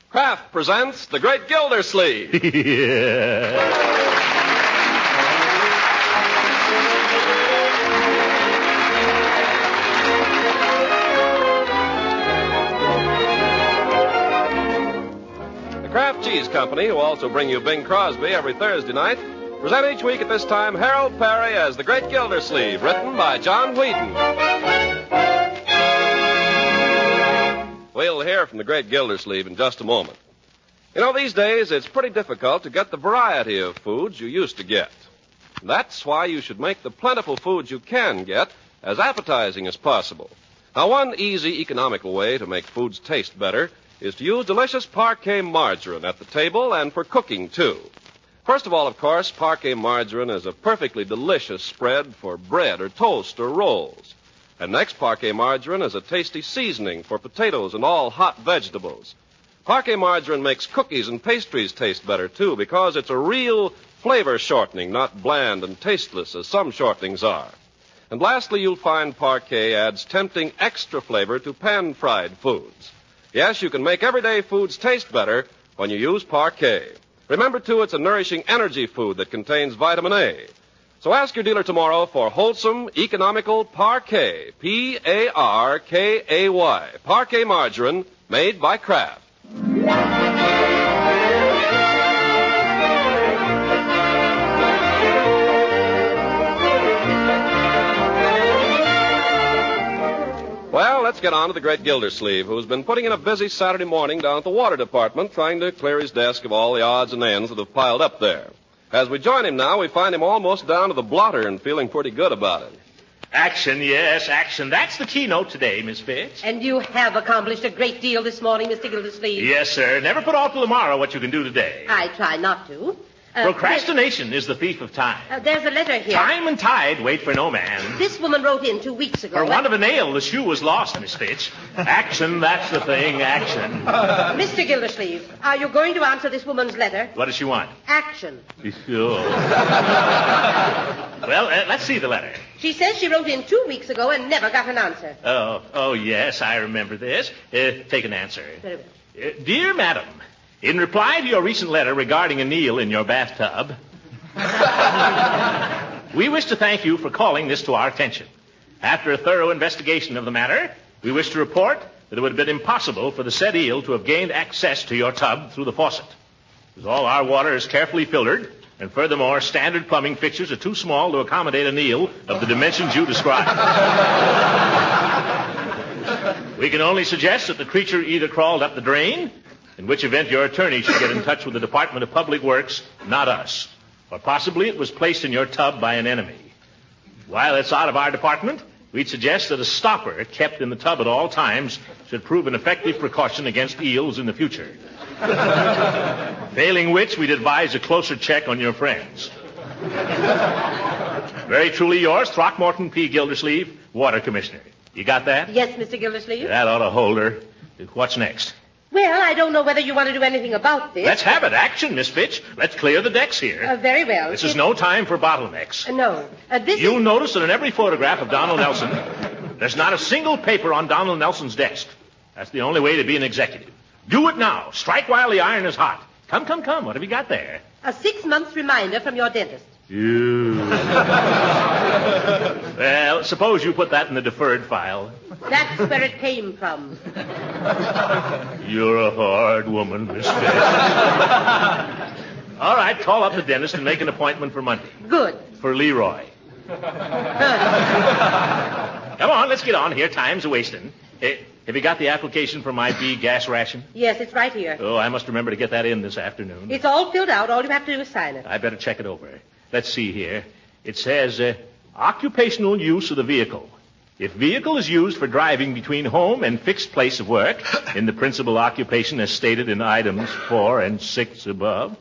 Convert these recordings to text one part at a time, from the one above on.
Kraft presents The Great Gildersleeve. The Kraft Cheese Company, who also bring you Bing Crosby every Thursday night, present each week at this time Harold Perry as The Great Gildersleeve, written by John Whedon. We'll hear from The Great Gildersleeve in just a moment. You know, these days it's pretty difficult to get the variety of foods you used to get. That's why you should make the plentiful foods you can get as appetizing as possible. Now, one easy, economical way to make foods taste better is to use delicious parquet margarine at the table and for cooking, too. First of all, of course, parquet margarine is a perfectly delicious spread for bread or toast or rolls. And next, parquet margarine is a tasty seasoning for potatoes and all hot vegetables. Parquet margarine makes cookies and pastries taste better, too, because it's a real flavor shortening, not bland and tasteless as some shortenings are. And lastly, you'll find parquet adds tempting extra flavor to pan-fried foods. Yes, you can make everyday foods taste better when you use parquet. Remember, too, it's a nourishing energy food that contains vitamin A. So ask your dealer tomorrow for wholesome, economical Parquet, P-A-R-K-A-Y, Parquet margarine made by Kraft. Well, let's get on to the Great Gildersleeve, who's been putting in a busy Saturday morning down at the Water Department trying to clear his desk of all the odds and ends that have piled up there. As we join him now, we find him almost down to the blotter and feeling pretty good about it. Action, yes, action. That's the keynote today, Miss Fitz. And you have accomplished a great deal this morning, Mr. Gildersleeve. Yes, sir. Never put off till tomorrow what you can do today. I try not to. Procrastination is the thief of time. There's a letter here. Time and tide wait for no man. This woman wrote in 2 weeks ago. For want of a nail, the shoe was lost, Miss Fitch. Action, that's the thing, action. Mr. Gildersleeve, are you going to answer this woman's letter? What does she want? Action. Sure. Well, let's see the letter. She says she wrote in 2 weeks ago and never got an answer. Oh, yes, I remember this. Take an answer. Very well. Dear Madam, in reply to your recent letter regarding a Neil in your bathtub, we wish to thank you for calling this to our attention. After a thorough investigation of the matter, we wish to report that it would have been impossible for the said eel to have gained access to your tub through the faucet. As all our water is carefully filtered, and furthermore, standard plumbing fixtures are too small to accommodate an eel of the dimensions you describe. We can only suggest that the creature either crawled up the drain, in which event your attorney should get in touch with the Department of Public Works, not us. Or possibly it was placed in your tub by an enemy. While it's out of our department, we'd suggest that a stopper kept in the tub at all times should prove an effective precaution against eels in the future. Failing which, we'd advise a closer check on your friends. Very truly yours, Throckmorton P. Gildersleeve, Water Commissioner. You got that? Yes, Mr. Gildersleeve. That ought to hold her. What's next? Well, I don't know whether you want to do anything about this. Let's have it. Action, Miss Fitch. Let's clear the decks here. Very well. This is no time for bottlenecks. No. You'll notice that in every photograph of Donald Nelson, there's not a single paper on Donald Nelson's desk. That's the only way to be an executive. Do it now. Strike while the iron is hot. Come. What have you got there? A 6-month reminder from your dentist. Well, suppose you put that in the deferred file. That's where it came from. You're a hard woman, Miss Fitch. All right, call up the dentist and make an appointment for Monday. Good. For Leroy. Come on, let's get on here. Time's a-wasting. Have you got the application for my B gas ration? Yes, it's right here. Oh, I must remember to get that in this afternoon. It's all filled out. All you have to do is sign it. I better check it over. Let's see here. It says, occupational use of the vehicle. If vehicle is used for driving between home and fixed place of work, in the principal occupation as stated in items 4 and 6 above,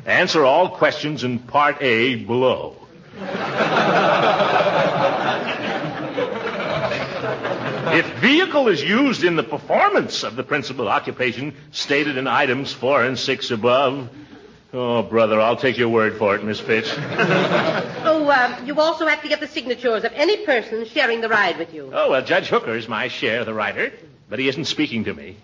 answer all questions in Part A below. If vehicle is used in the performance of the principal occupation stated in items 4 and 6 above, oh, brother, I'll take your word for it, Miss Fitch. You also have to get the signatures of any person sharing the ride with you. Oh, well, Judge Hooker's my share of the rider, but he isn't speaking to me.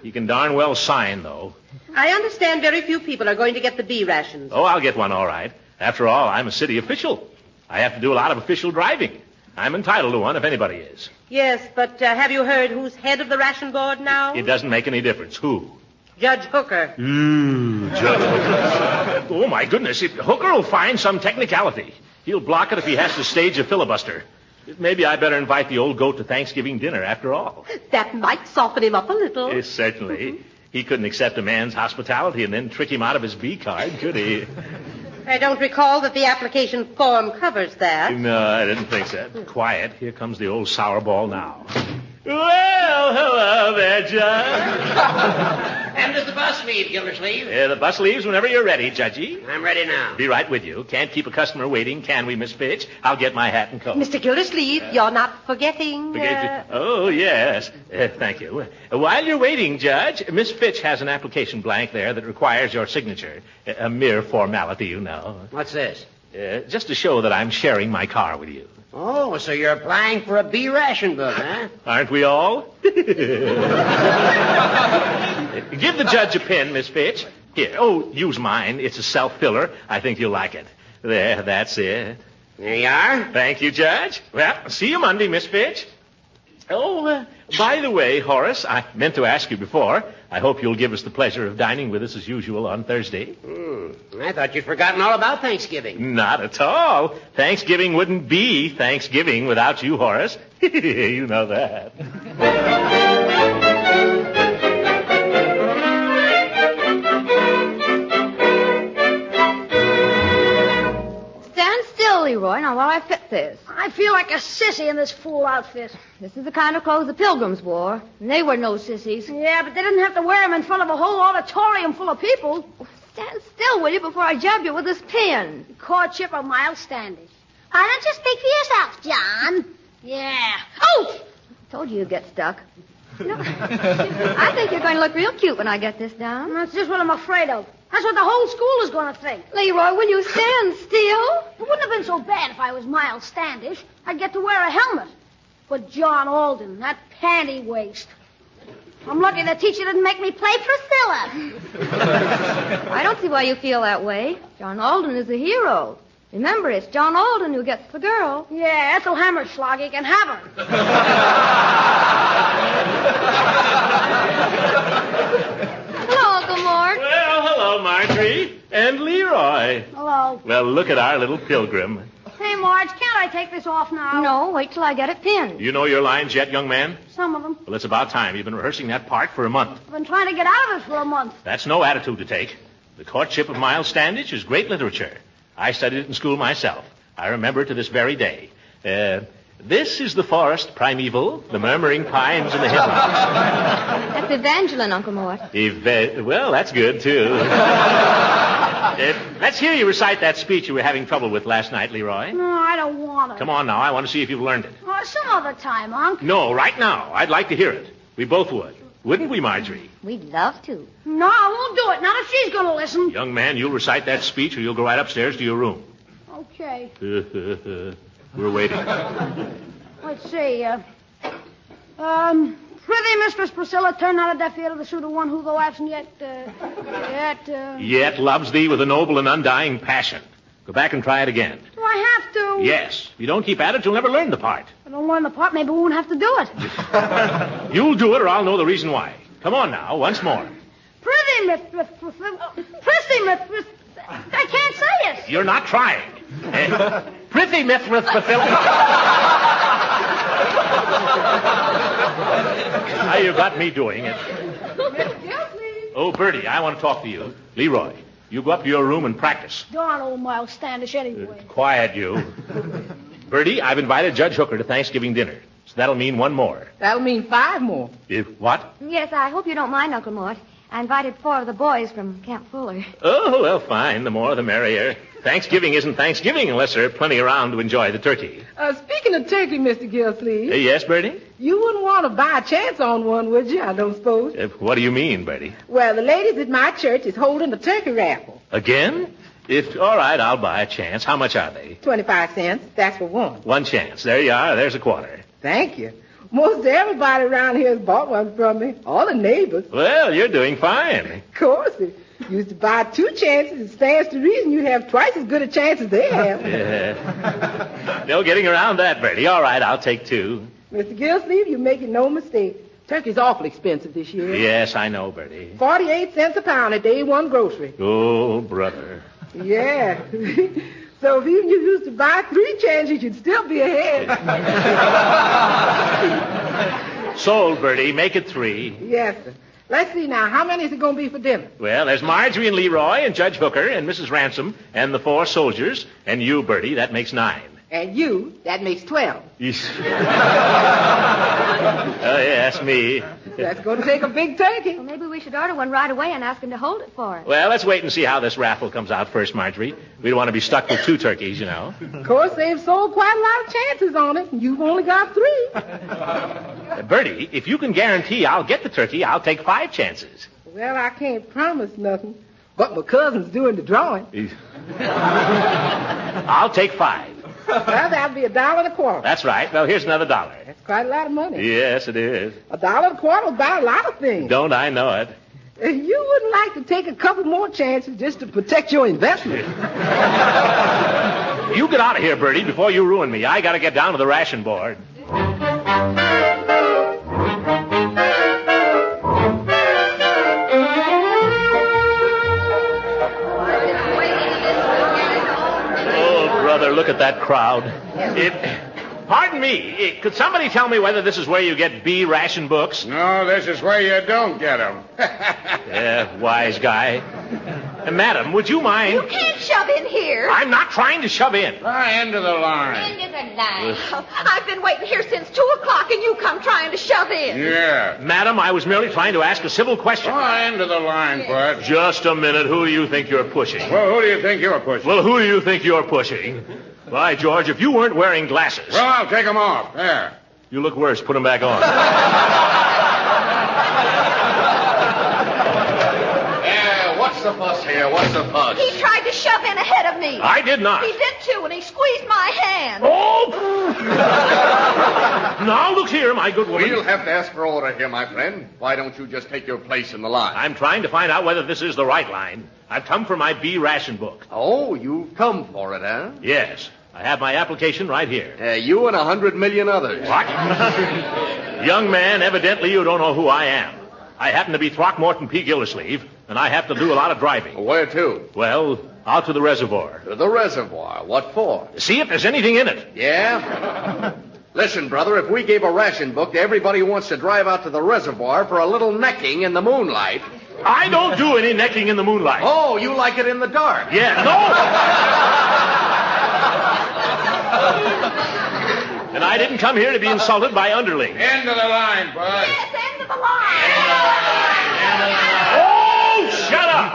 He can darn well sign, though. I understand very few people are going to get the B rations. Oh, I'll get one all right. After all, I'm a city official. I have to do a lot of official driving. I'm entitled to one if anybody is. Yes, but have you heard who's head of the ration board now? It doesn't make any difference. Who? Judge Hooker. Judge Hooker. Oh, my goodness. Hooker will find some technicality. He'll block it if he has to stage a filibuster. Maybe I better invite the old goat to Thanksgiving dinner after all. That might soften him up a little. Yes, certainly. He couldn't accept a man's hospitality and then trick him out of his B card, could he? I don't recall that the application form covers that. No, I didn't think so. Quiet. Here comes the old sourball now. Well, hello there, Judge. When does the bus leave, Gildersleeve? The bus leaves whenever you're ready, Judgy. I'm ready now. Be right with you. Can't keep a customer waiting, can we, Miss Fitch? I'll get my hat and coat. Mr. Gildersleeve, you're not forgetting... Oh, yes. Thank you. While you're waiting, Judge, Miss Fitch has an application blank there that requires your signature. A mere formality, you know. What's this? Just to show that I'm sharing my car with you. Oh, so you're applying for a B ration book, huh? Aren't we all? Give the judge a pen, Miss Fitch. Here. Oh, use mine. It's a self-filler. I think you'll like it. There, that's it. There you are. Thank you, Judge. Well, see you Monday, Miss Fitch. Oh, by the way, Horace, I meant to ask you before. I hope you'll give us the pleasure of dining with us as usual on Thursday. I thought you'd forgotten all about Thanksgiving. Not at all. Thanksgiving wouldn't be Thanksgiving without you, Horace. You know that. Leroy, now while I fit this. I feel like a sissy in this fool outfit. This is the kind of clothes the Pilgrims wore, and they were no sissies. Yeah, but they didn't have to wear them in front of a whole auditorium full of people. Stand still, will you, before I jab you with this pin. Courtship of Miles Standish. Why don't you speak for yourself, John? Yeah. Oh! Told you you'd get stuck. You know, I think you're going to look real cute when I get this down. That's just what I'm afraid of. That's what the whole school is going to think. Leroy, will you stand still? It wouldn't have been so bad if I was Miles Standish. I'd get to wear a helmet. But John Alden, that panty waist. I'm lucky the teacher didn't make me play Priscilla. I don't see why you feel that way. John Alden is a hero. Remember, it's John Alden who gets the girl. Yeah, Ethel Hammerschlag, can have her. Hello, Uncle Mort. Well, hello, Marjorie. And Leroy. Hello. Well, look at our little pilgrim. Hey, Marge, can't I take this off now? No, wait till I get it pinned. You know your lines yet, young man? Some of them. Well, it's about time. You've been rehearsing that part for a month. I've been trying to get out of it for a month. That's no attitude to take. The Courtship of Miles Standish is great literature. I studied it in school myself. I remember it to this very day. This is the forest primeval, the murmuring pines in the hills. That's Evangeline, Uncle Mort. Well, that's good, too. Let's hear you recite that speech you were having trouble with last night, Leroy. No, I don't want to. Come on now. I want to see if you've learned it. Oh, some other time, Unc. No, right now. I'd like to hear it. We both would. Wouldn't we, Marjorie? We'd love to. No, I won't do it. Not if she's going to listen. Young man, you'll recite that speech or you'll go right upstairs to your room. Okay. We're waiting. Let's see. Prithee, Mistress Priscilla, turn not a deaf ear to the suit of one who, though absent Yet loves thee with a noble and undying passion. Go back and try it again. Do I have to? Yes. If you don't keep at it, you'll never learn the part. If I don't learn the part, maybe we won't have to do it. You'll do it or I'll know the reason why. Come on now, once more. Prithee, Mistress I can't say it. You're not trying. Prithee, Mistress Priscilla. Now you got me doing it. Oh, Bertie, I want to talk to you. Leroy, you go up to your room and practice. Darn old Miles Standish anyway. Quiet, you. Bertie, I've invited Judge Hooker to Thanksgiving dinner. So that'll mean one more. That'll mean 5 more. What? Yes, I hope you don't mind, Uncle Mort. I invited 4 of the boys from Camp Fuller. Oh, well, fine. The more the merrier. Thanksgiving isn't Thanksgiving unless there are plenty around to enjoy the turkey. Speaking of turkey, Mr. Gildersleeve. Yes, Bertie? You wouldn't want to buy a chance on one, would you? I don't suppose. What do you mean, Bertie? Well, the ladies at my church is holding a turkey raffle. Again? All right, I'll buy a chance. How much are they? 25 cents. That's for one. One chance. There you are. There's a quarter. Thank you. Most everybody around here has bought one from me. All the neighbors. Well, you're doing fine. Of course. If you used to buy 2 chances, it stands to reason you'd have twice as good a chance as they have. Yeah. No getting around that, Bertie. All right, I'll take 2. Mr. Gildersleeve, you're making no mistake. Turkey's awful expensive this year. Yes, I know, Bertie. 48 cents a pound at day one grocery. Oh, brother. Yeah. So if even you used to buy 3 chances, you'd still be ahead. Sold, Bertie. Make it 3. Yes, sir. Let's see now. How many is it going to be for dinner? Well, there's Marjorie and Leroy and Judge Hooker and Mrs. Ransom and the 4 soldiers. And you, Bertie, that makes 9. And you, that makes 12. Oh, yes, me. That's going to take a big turkey. Well, maybe we should order one right away and ask him to hold it for us. Well, let's wait and see how this raffle comes out first, Marjorie. We don't want to be stuck with 2 turkeys, you know. Of course, they've sold quite a lot of chances on it, and you've only got 3. Bertie, if you can guarantee I'll get the turkey, I'll take 5 chances. Well, I can't promise nothing, but my cousin's doing the drawing. I'll take 5. Well, that'll be $1.25. That's right. Well, here's another $1. That's quite a lot of money. Yes, it is. $1.25 will buy a lot of things. Don't I know it? You wouldn't like to take a couple more chances just to protect your investment. You get out of here, Bertie, before you ruin me. I got to get down to the ration board. Brother, look at that crowd. Pardon me, could somebody tell me whether this is where you get B ration books? No, this is where you don't get them. Yeah, wise guy. Madam, would you mind? You can't shove in here. I'm not trying to shove in. Into the line. Into the line. I've been waiting here since 2 o'clock, and you come trying to shove in. Yeah. Madam, I was merely trying to ask a civil question. Into the line, Bud. Just a minute. Who do you think you're pushing? Well, who do you think you're pushing? Well, who do you think you're pushing? Why, George, if you weren't wearing glasses... Well, I'll take them off. There. You look worse. Put them back on. What's the fuss here? What's the fuss? He tried to shove in ahead of me. I did not. He did, too, and he squeezed my hand. Oh! Now, look here, my good woman. We'll have to ask for order here, my friend. Why don't you just take your place in the line? I'm trying to find out whether this is the right line. I've come for my B ration book. Oh, you've come for it, huh? Yes. I have my application right here. You and 100 million others. What? Young man, evidently you don't know who I am. I happen to be Throckmorton P. Gildersleeve, and I have to do a lot of driving. Where to? Well, out to the reservoir. To the reservoir. What for? To see if there's anything in it. Yeah? Listen, brother, if we gave a ration book to everybody who wants to drive out to the reservoir for a little necking in the moonlight... I don't do any necking in the moonlight. Oh, you like it in the dark? Yeah, no! And I didn't come here to be insulted by underlings. Into the line, Bud. Yes, end of the line. Oh, shut up!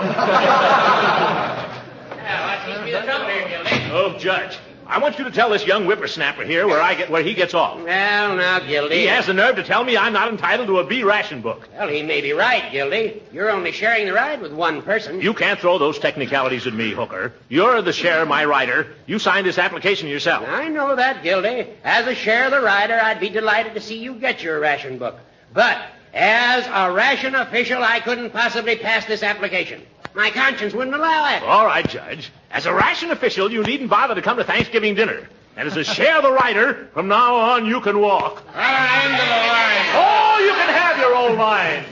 Oh, Judge, I want you to tell this young whippersnapper here where he gets off. Well, now, Gildy. He has the nerve to tell me I'm not entitled to a B ration book. Well, he may be right, Gildy. You're only sharing the ride with one person. You can't throw those technicalities at me, Hooker. You're the share, my rider. You signed this application yourself. I know that, Gildy. As a share of the rider, I'd be delighted to see you get your ration book. But as a ration official, I couldn't possibly pass this application. My conscience wouldn't allow it. All right, Judge. As a ration official, you needn't bother to come to Thanksgiving dinner. And as a share of the rider, from now on, you can walk. Into the line. Oh, you can have your old line.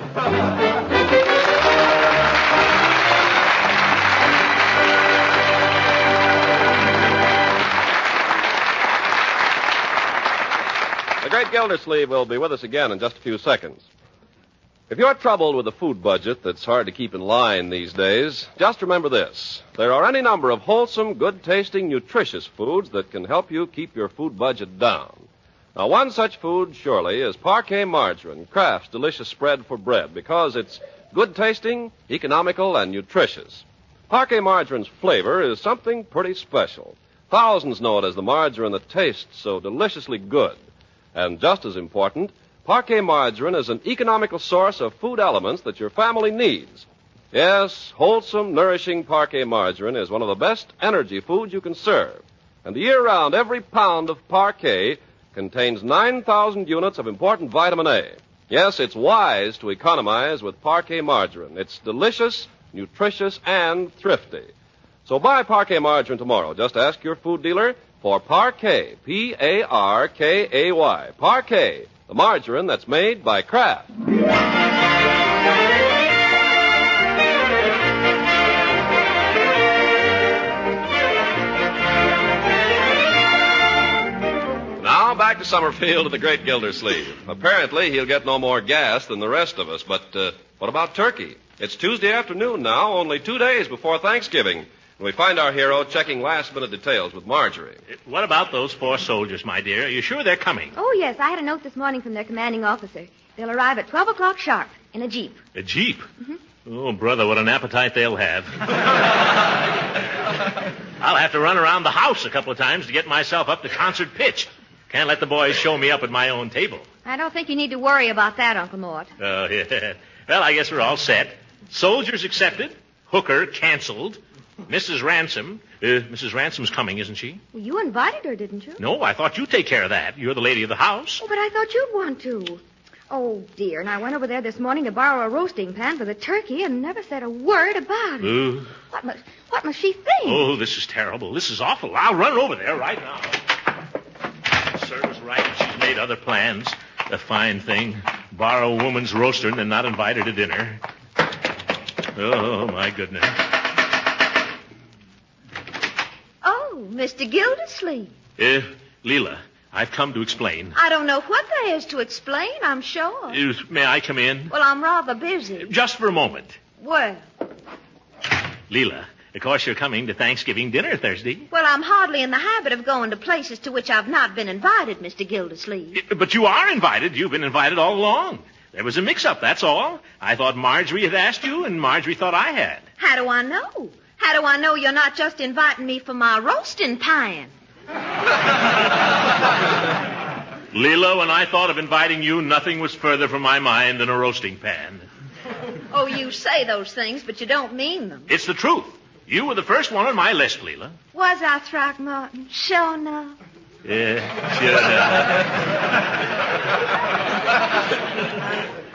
The great Gildersleeve will be with us again in just a few seconds. If you're troubled with a food budget that's hard to keep in line these days, just remember this. There are any number of wholesome, good-tasting, nutritious foods that can help you keep your food budget down. Now, one such food, surely, is Parquet Margarine, Kraft's delicious spread for bread, because it's good-tasting, economical, and nutritious. Parquet Margarine's flavor is something pretty special. Thousands know it as the margarine that tastes so deliciously good. And just as important, Parquet Margarine is an economical source of food elements that your family needs. Yes, wholesome, nourishing Parquet Margarine is one of the best energy foods you can serve. And year-round, every pound of Parquet contains 9,000 units of important vitamin A. Yes, it's wise to economize with Parquet margarine. It's delicious, nutritious, and thrifty. So buy Parquet margarine tomorrow. Just ask your food dealer for Parquet, Parkay. Parquet, the margarine that's made by Kraft. Now back to Summerfield to the great Gildersleeve. Apparently, he'll get no more gas than the rest of us. But what about turkey? It's Tuesday afternoon now, only 2 days before Thanksgiving. And we find our hero checking last-minute details with Marjorie. What about those 4 soldiers, my dear? Are you sure they're coming? Oh, yes. I had a note this morning from their commanding officer. They'll arrive at 12 o'clock sharp in a jeep. A jeep? Mm-hmm. Oh, brother, what an appetite they'll have. I'll have to run around the house a couple of times to get myself up to concert pitch. Can't let the boys show me up at my own table. I don't think you need to worry about that, Uncle Mort. Oh, yeah. Well, I guess we're all set. Soldiers accepted. Hooker canceled. Mrs. Ransom's coming, isn't she? Well, you invited her, didn't you? No, I thought you'd take care of that. You're the lady of the house. Oh, but I thought you'd want to. Oh, dear. And I went over there this morning to borrow a roasting pan for the turkey and never said a word about it. What must she think? Oh, this is terrible. This is awful. I'll run over there right now. Serves right. She's made other plans. A fine thing. Borrow a woman's roaster and then not invite her to dinner. Oh, my goodness. Oh, Mr. Gildersleeve. Leela, I've come to explain. I don't know what there is to explain, I'm sure. May I come in? Well, I'm rather busy. Just for a moment. Well, Leela, of course you're coming to Thanksgiving dinner Thursday. well, I'm hardly in the habit of going to places to which I've not been invited, Mr. Gildersleeve. But you are invited. You've been invited all along. There was a mix-up, that's all. I thought Marjorie had asked you, and Marjorie thought I had. How do I know? How do I know you're not just inviting me for my roasting pan? Leela, when I thought of inviting you, nothing was further from my mind than a roasting pan. Oh, you say those things, but you don't mean them. It's the truth. You were the first one on my list, Leela. Was I, Throckmorton? Sure enough. Yeah, sure enough.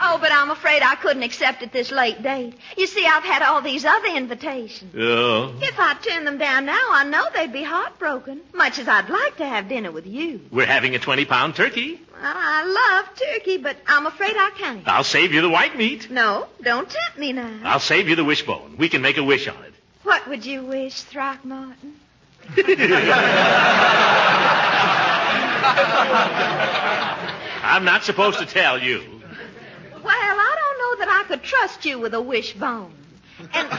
Oh, but I'm afraid I couldn't accept at this late date. You see, I've had all these other invitations. Oh. If I turn them down now, I know they'd be heartbroken, much as I'd like to have dinner with you. We're having a 20-pound turkey. Well, I love turkey, but I'm afraid I can't. I'll save you the white meat. No, don't tempt me now. I'll save you the wishbone. We can make a wish on it. What would you wish, Throckmorton? I'm not supposed to tell you. Well, I don't know that I could trust you with a wishbone. And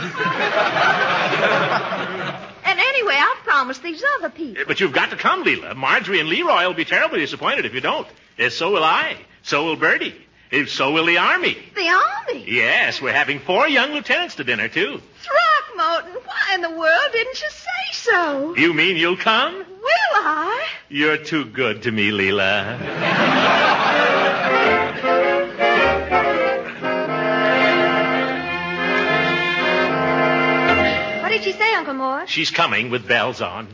anyway, I've promised these other people. But you've got to come, Leela. Marjorie and Leroy will be terribly disappointed if you don't. So will I. So will Bertie. So will the Army. The Army? Yes, we're having 4 young lieutenants to dinner, too. Throckmorton, why in the world didn't you say so? You mean you'll come? Will I? You're too good to me, Leela. What did she say, Uncle Mort? She's coming with bells on.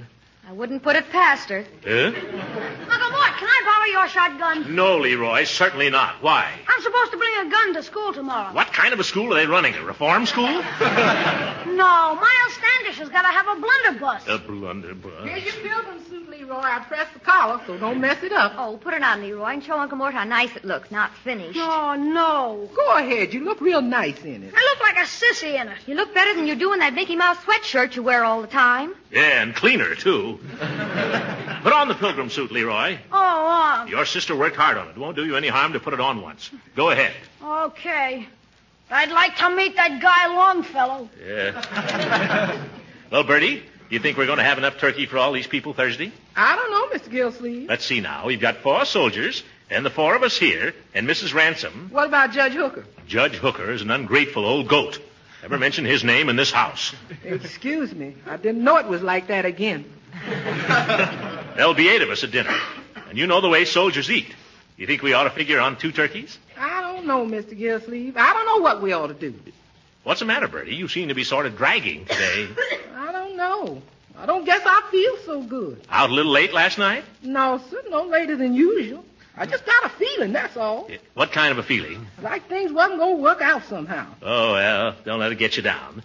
I wouldn't put it past her. Huh? Uncle Mort, can I borrow your shotgun? No, Leroy, certainly not. Why? I'm supposed to bring a gun to school tomorrow. What kind of a school are they running? A reform school? No, Miles Standish has got to have a blunderbuss. A blunderbuss. Here's your pilgrim suit, Leroy. I pressed the collar, so don't mess it up. Oh, put it on, Leroy, and show Uncle Mort how nice it looks, not finished. Oh, no. Go ahead. You look real nice in it. I look like a sissy in it. You look better than you do in that Mickey Mouse sweatshirt you wear all the time. Yeah, and cleaner, too. Put on the pilgrim suit, Leroy. Oh, Your sister worked hard on it. It won't do you any harm to put it on once. Go ahead. okay. I'd like to meet that guy Longfellow. Yeah. Well, Bertie, you think we're going to have enough turkey for all these people Thursday? I don't know, Mr. Gildersleeve. Let's see now. We've got 4 soldiers, and the 4 of us here, and Mrs. Ransom. What about Judge Hooker? Judge Hooker is an ungrateful old goat. Never mention his name in this house. Excuse me. I didn't know it was like that again. There'll be 8 of us at dinner. And you know the way soldiers eat. You think we ought to figure on 2 turkeys? I don't know, Mr. Gildersleeve. I don't know what we ought to do. What's the matter, Bertie? You seem to be sort of dragging today. I don't know. I don't guess I feel so good. Out a little late last night? No, sir, no later than usual. I just got a feeling, that's all. What kind of a feeling? Like things wasn't going to work out somehow. Oh, well, don't let it get you down.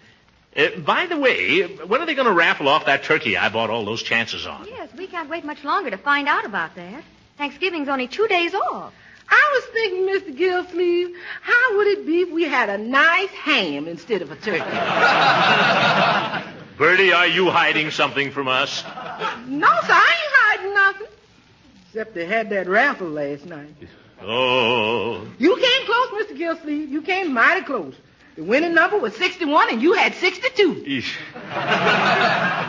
By the way, when are they going to raffle off that turkey I bought all those chances on? Yes, we can't wait much longer to find out about that. Thanksgiving's only 2 days off. I was thinking, Mr. Gildersleeve, how would it be if we had a nice ham instead of a turkey? Bertie, are you hiding something from us? No, sir, I ain't hiding nothing. Except they had that raffle last night. Oh. You came close, Mr. Gildersleeve. You came mighty close. The winning number was 61, and you had 62. Eesh.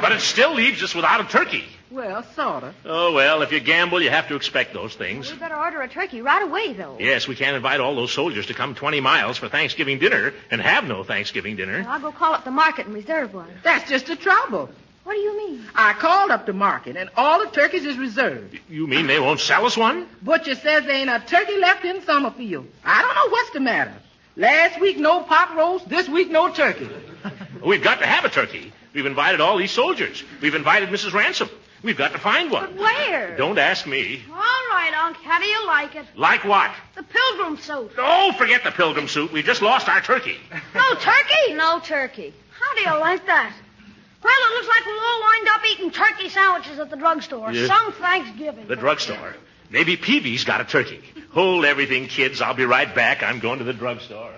But it still leaves us without a turkey. Well, sort of. Oh, well, if you gamble, you have to expect those things. We better order a turkey right away, though. Yes, we can't invite all those soldiers to come 20 miles for Thanksgiving dinner and have no Thanksgiving dinner. Well, I'll go call up the market and reserve one. That's just the trouble. What do you mean? I called up the market, and all the turkeys is reserved. You mean they won't sell us one? Butcher says there ain't a turkey left in Summerfield. I don't know what's the matter. Last week, no pot roast. This week, no turkey. We've got to have a turkey. We've invited all these soldiers. We've invited Mrs. Ransom. We've got to find one. But where? Don't ask me. All right, Unc. How do you like it? Like what? The pilgrim suit. Oh, forget the pilgrim suit. We just lost our turkey. No turkey? No turkey. How do you like that? Well, it looks like we'll all wind up eating turkey sandwiches at the drugstore. Yeah. Some Thanksgiving. The drugstore. Maybe Peavy's got a turkey. Hold everything, kids. I'll be right back. I'm going to the drugstore.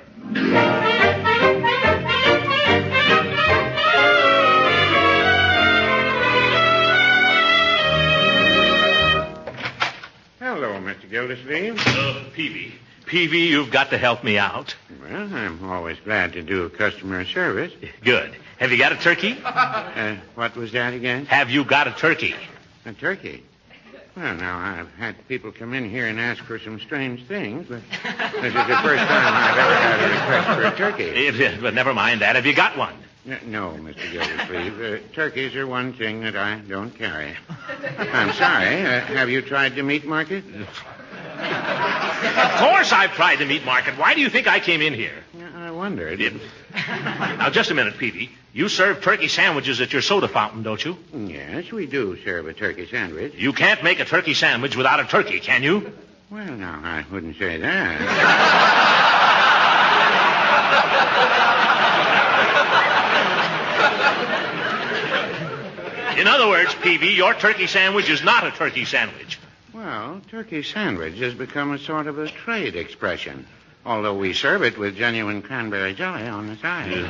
Hello, Mr. Gildersleeve. Peavy. Peavy, you've got to help me out. Well, I'm always glad to do customer service. Good. Have you got a turkey? What was that again? Have you got a turkey? A turkey? Well, now, I've had people come in here and ask for some strange things, but this is the first time I've ever had a request for a turkey. But never mind that. Have you got one? No, Mr. Gildersleeve. Turkeys are one thing that I don't carry. I'm sorry. Have you tried the meat market? Of course I've tried the meat market. Why do you think I came in here? I wondered. Now, just a minute, Peavy. You serve turkey sandwiches at your soda fountain, don't you? Yes, we do serve a turkey sandwich. You can't make a turkey sandwich without a turkey, can you? Well, now, I wouldn't say that. In other words, Peavy, your turkey sandwich is not a turkey sandwich. Well, turkey sandwich has become a sort of a trade expression, although we serve it with genuine cranberry jelly on the side.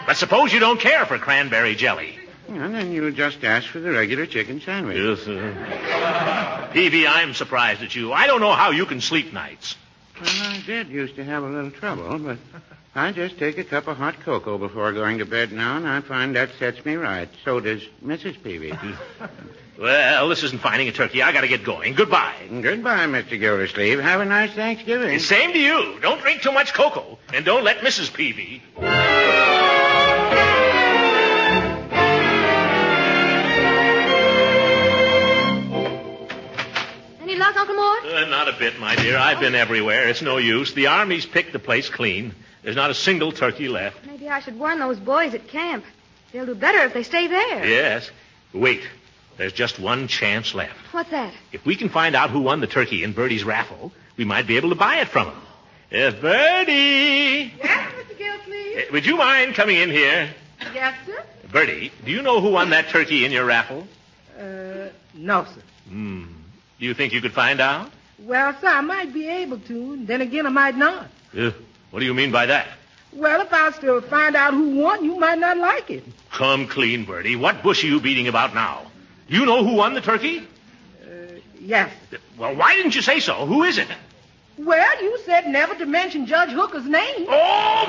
But suppose you don't care for cranberry jelly. And then you just ask for the regular chicken sandwich. Yes, Peavy, I'm surprised at you. I don't know how you can sleep nights. Well, I did used to have a little trouble, but I just take a cup of hot cocoa before going to bed now, and I find that sets me right. So does Mrs. Peavy. Well, this isn't finding a turkey. I got to get going. Goodbye. Goodbye, Mr. Gildersleeve. Have a nice Thanksgiving. Same to you. Don't drink too much cocoa, and don't let Mrs. Peavy. Any luck, Uncle Mort? Not a bit, my dear. I've been everywhere. It's no use. The Army's picked the place clean. There's not a single turkey left. Maybe I should warn those boys at camp. They'll do better if they stay there. Yes. Wait. There's just one chance left. What's that? If we can find out who won the turkey in Bertie's raffle, we might be able to buy it from him. Yes, Bertie! Yes, Mr. Gildersleeve? Would you mind coming in here? Yes, sir? Bertie, do you know who won that turkey in your raffle? No, sir. Do you think you could find out? Well, sir, I might be able to. Then again, I might not. What do you mean by that? Well, if I was to find out who won, you might not like it. Come clean, Bertie. What bush are you beating about now? Do you know who won the turkey? Yes. Well, why didn't you say so? Who is it? Well, you said never to mention Judge Hooker's name. Oh!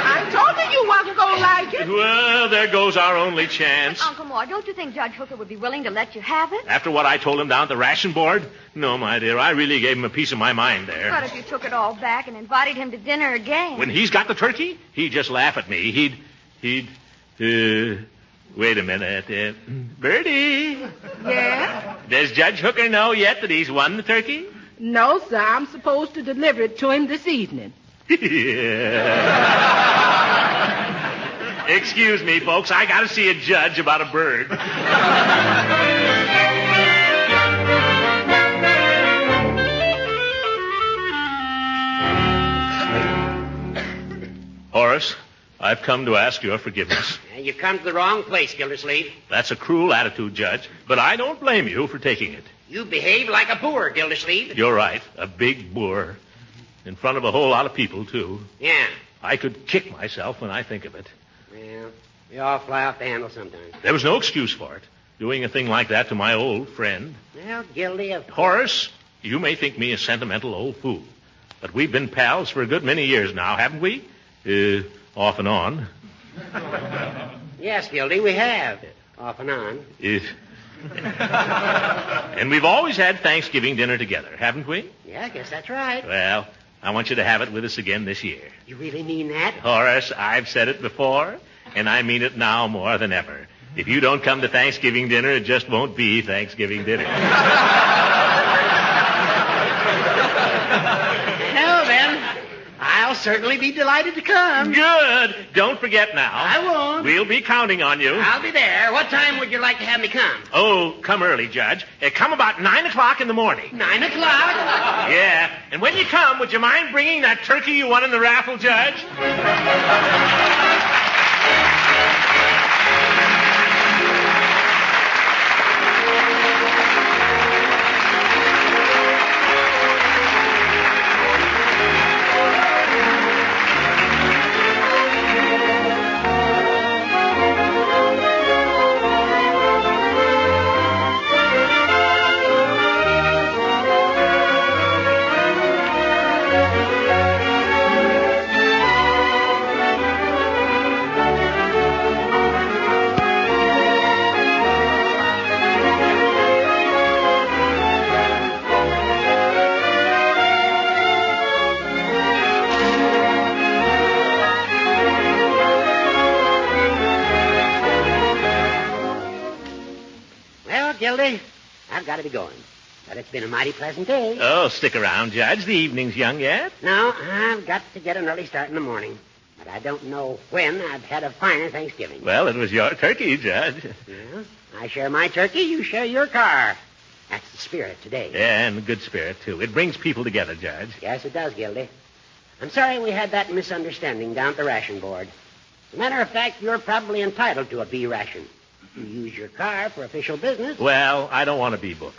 I told you you wasn't going to like it. Well, there goes our only chance. Uncle Mort, don't you think Judge Hooker would be willing to let you have it? After what I told him down at the ration board? No, my dear, I really gave him a piece of my mind there. But if you took it all back and invited him to dinner again. When he's got the turkey, he'd just laugh at me. Wait a minute. Bertie. Yes? Does Judge Hooker know yet that he's won the turkey? No, sir. I'm supposed to deliver it to him this evening. Excuse me, folks. I got to see a judge about a bird. Horace, I've come to ask your forgiveness. You've come to the wrong place, Gildersleeve. That's a cruel attitude, Judge, but I don't blame you for taking it. You behave like a boor, Gildersleeve. You're right, a big boor. In front of a whole lot of people, too. Yeah. I could kick myself when I think of it. Well, we all fly off the handle sometimes. There was no excuse for it. Doing a thing like that to my old friend. Well, guilty of... Horace, you may think me a sentimental old fool, but we've been pals for a good many years now, haven't we? Off and on. Yes, Gildy, we have. Off and on. And we've always had Thanksgiving dinner together, haven't we? Yeah, I guess that's right. Well, I want you to have it with us again this year. You really mean that? Horace, I've said it before, and I mean it now more than ever. If you don't come to Thanksgiving dinner, it just won't be Thanksgiving dinner. Well, then, I'll certainly be delighted to come. Good. Don't forget now. I won't. We'll be counting on you. I'll be there. What time would you like to have me come? Oh, come early, Judge. Come about 9 o'clock in the morning. 9 o'clock? Yeah. And when you come, would you mind bringing that turkey you won in the raffle, Judge? Gildy, I've got to be going. But it's been a mighty pleasant day. Oh, stick around, Judge. The evening's young yet. No, I've got to get an early start in the morning. But I don't know when I've had a finer Thanksgiving. Well, it was your turkey, Judge. Yeah, I share my turkey, you share your car. That's the spirit today. Yeah, and the good spirit, too. It brings people together, Judge. Yes, it does, Gildy. I'm sorry we had that misunderstanding down at the ration board. As a matter of fact, you're probably entitled to a B ration. You use your car for official business. Well, I don't want a B book.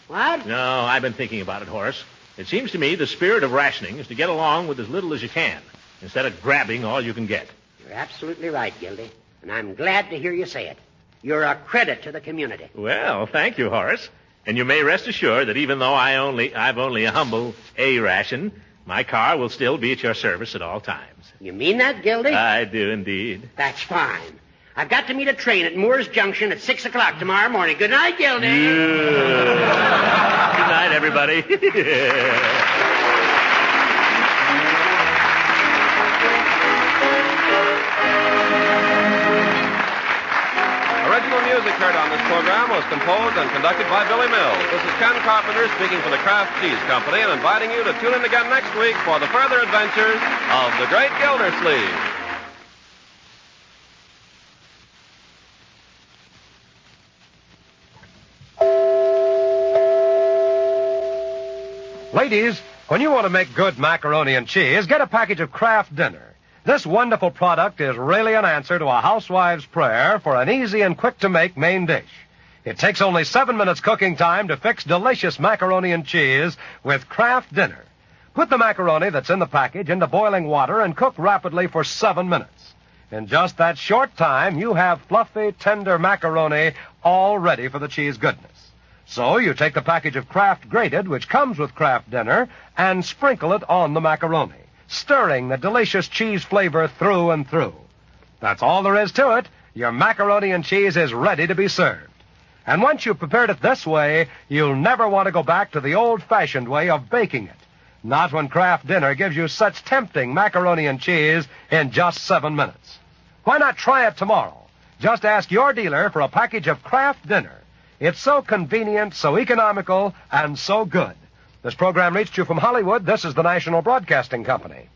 What? No, I've been thinking about it, Horace. It seems to me the spirit of rationing is to get along with as little as you can, instead of grabbing all you can get. You're absolutely right, Gildy. And I'm glad to hear you say it. You're a credit to the community. Well, thank you, Horace. And you may rest assured that even though I've only a humble A ration, my car will still be at your service at all times. You mean that, Gildy? I do indeed. That's fine. I've got to meet a train at Moore's Junction at 6 o'clock tomorrow morning. Good night, Gildy. Good night, everybody. Original music heard on this program was composed and conducted by Billy Mills. This is Ken Carpenter speaking for the Kraft Cheese Company and inviting you to tune in again next week for the further adventures of the great Gildersleeve. Ladies, when you want to make good macaroni and cheese, get a package of Kraft Dinner. This wonderful product is really an answer to a housewife's prayer for an easy and quick-to-make main dish. It takes only 7 minutes cooking time to fix delicious macaroni and cheese with Kraft Dinner. Put the macaroni that's in the package into boiling water and cook rapidly for 7 minutes. In just that short time, you have fluffy, tender macaroni all ready for the cheese goodness. So you take the package of Kraft Grated, which comes with Kraft Dinner, and sprinkle it on the macaroni, stirring the delicious cheese flavor through and through. That's all there is to it. Your macaroni and cheese is ready to be served. And once you've prepared it this way, you'll never want to go back to the old-fashioned way of baking it. Not when Kraft Dinner gives you such tempting macaroni and cheese in just 7 minutes. Why not try it tomorrow? Just ask your dealer for a package of Kraft Dinner. It's so convenient, so economical, and so good. This program reached you from Hollywood. This is the National Broadcasting Company.